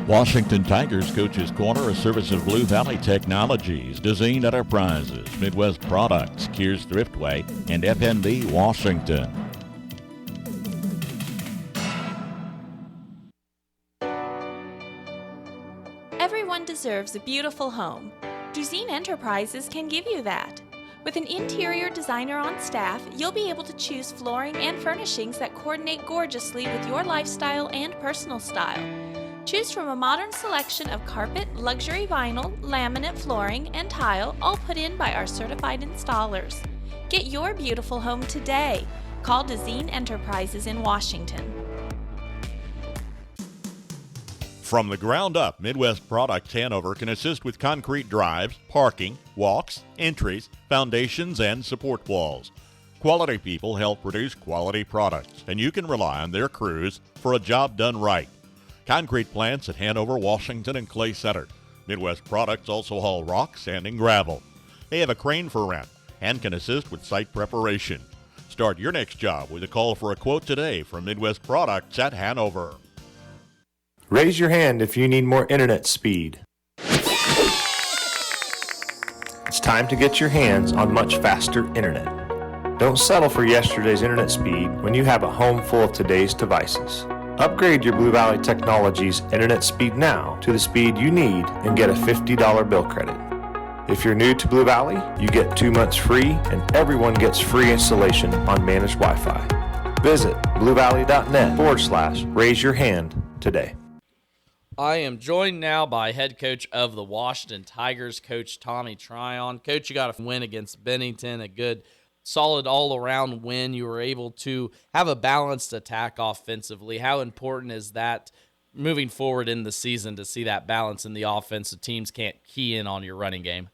Washington Tigers Coach's Corner, a service of Blue Valley Technologies, Dezeen Enterprises, Midwest Products, Kears Thriftway, and FNB Washington. Everyone deserves a beautiful home. Dezeen Enterprises can give you that. With an interior designer on staff, you'll be able to choose flooring and furnishings that coordinate gorgeously with your lifestyle and personal style. Choose from a modern selection of carpet, luxury vinyl, laminate flooring, and tile, all put in by our certified installers. Get your beautiful home today. Call Dezeen Enterprises in Washington. From the ground up, Midwest Products Hanover can assist with concrete drives, parking, walks, entries, foundations, and support walls. Quality people help produce quality products, and you can rely on their crews for a job done right. Concrete plants at Hanover, Washington, and Clay Center. Midwest Products also haul rock, sand, and gravel. They have a crane for rent and can assist with site preparation. Start your next job with a call for a quote today from Midwest Products at Hanover. Raise your hand if you need more internet speed. It's time to get your hands on much faster internet. Don't settle for yesterday's internet speed when you have a home full of today's devices. Upgrade your Blue Valley Technologies internet speed now to the speed you need and get a $50 bill credit. If you're new to Blue Valley, you get 2 months free and everyone gets free installation on managed Wi-Fi. Visit bluevalley.net/raise your hand today. I am joined now by head coach of the Washington Tigers, Coach Tommy Tryon. Coach, you got a win against Bennington, a good solid all-around win. You were able to have a balanced attack offensively. How important is that moving forward in the season to see that balance in the offense so teams can't key in on your running game?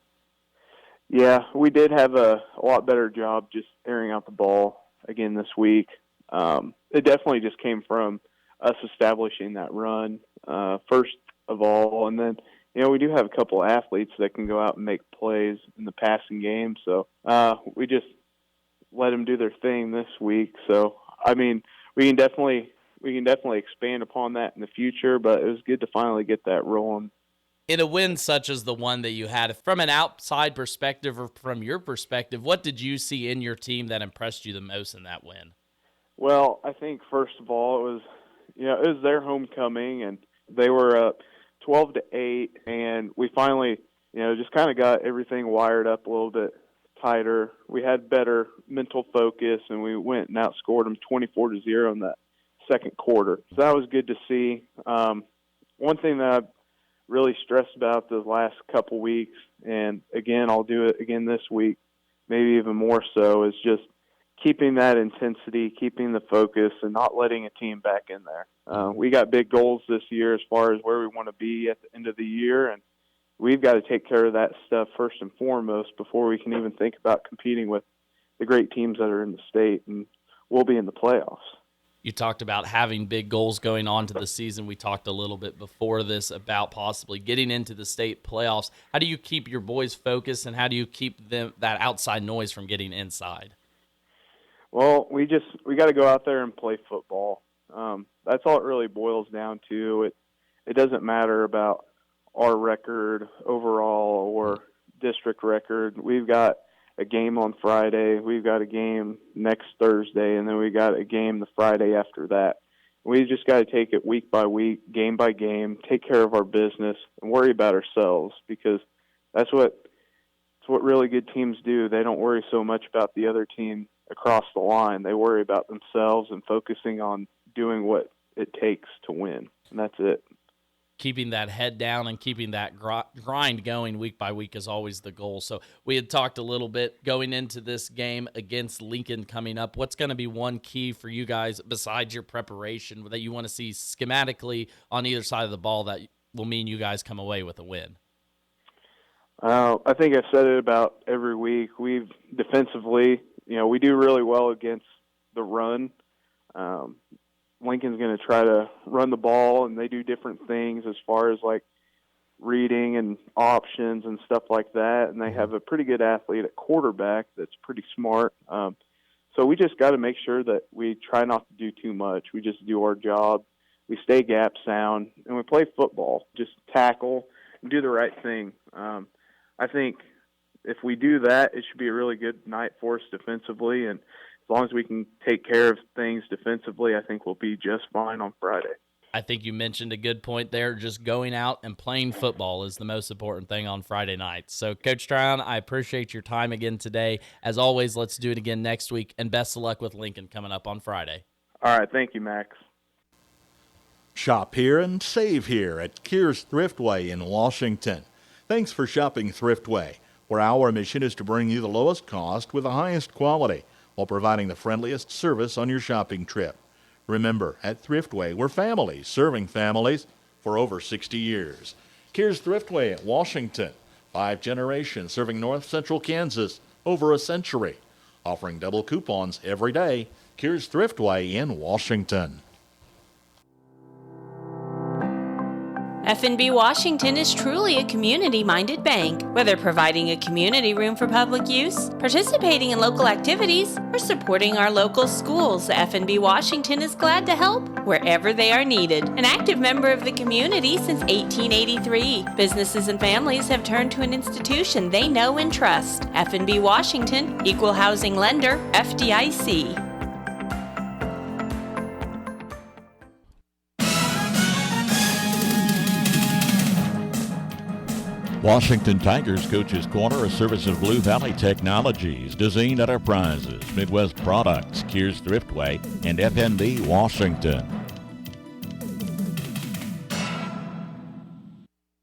Yeah, we did have a lot better job just airing out the ball again this week. It definitely just came from us establishing that run first of all, and then we do have a couple of athletes that can go out and make plays in the passing game, so we just let them do their thing this week. So, I mean, we can definitely expand upon that in the future, but it was good to finally get that rolling. In a win such as the one that you had, from an outside perspective or from your perspective, what did you see in your team that impressed you the most in that win? Well, I think first of all it was their homecoming, and they were up 12-8, and we finally just kind of got everything wired up a little bit tighter. We had better mental focus, and we went and outscored them 24-0 in that second quarter. So that was good to see. One thing that I've really stressed about the last couple weeks, and again, I'll do it again this week, maybe even more so, is just keeping that intensity, keeping the focus, and not letting a team back in there. We got big goals this year as far as where we want to be at the end of the year, and we've got to take care of that stuff first and foremost before we can even think about competing with the great teams that are in the state, and we'll be in the playoffs. You talked about having big goals going on to the season. We talked a little bit before this about possibly getting into the state playoffs. How do you keep your boys focused, and how do you keep them that outside noise from getting inside? Well, we got to go out there and play football. That's all it really boils down to. It doesn't matter about our record overall or district record. We've got a game on Friday. We've got a game next Thursday, and then we got a game the Friday after that. We just got to take it week by week, game by game, take care of our business, and worry about ourselves, because that's what really good teams do. They don't worry so much about the other team across the line. They worry about themselves and focusing on doing what it takes to win, and that's it. Keeping that head down and keeping that grind going week by week is always the goal. So we had talked a little bit going into this game against Lincoln coming up. What's going to be one key for you guys besides your preparation that you want to see schematically on either side of the ball that will mean you guys come away with a win? I think I've said it about every week. We've defensively, we do really well against the run. Lincoln's going to try to run the ball, and they do different things as far as like reading and options and stuff like that. And they have a pretty good athlete at quarterback that's pretty smart. So we just got to make sure that we try not to do too much. We just do our job, we stay gap sound, and we play football. Just tackle and do the right thing. I think if we do that, it should be a really good night for us defensively. And as long as we can take care of things defensively, I think we'll be just fine on Friday. I think you mentioned a good point there. Just going out and playing football is the most important thing on Friday nights. So, Coach Tryon, I appreciate your time again today. As always, let's do it again next week, and best of luck with Lincoln coming up on Friday. All right. Thank you, Max. Shop here and save here at Kears Thriftway in Washington. Thanks for shopping Thriftway, where our mission is to bring you the lowest cost with the highest quality while providing the friendliest service on your shopping trip. Remember, at Thriftway, we're families serving families for over 60 years. Kears Thriftway at Washington, 5 generations serving north central Kansas over a century. Offering double coupons every day. Kears Thriftway in Washington. F&B Washington is truly a community-minded bank. Whether providing a community room for public use, participating in local activities, or supporting our local schools, F&B Washington is glad to help wherever they are needed. An active member of the community since 1883, businesses and families have turned to an institution they know and trust. F&B Washington, Equal Housing Lender, FDIC. Washington Tigers Coach's Corner, a service of Blue Valley Technologies, Dezeen Enterprises, Midwest Products, Kears Thriftway, and FNB Washington.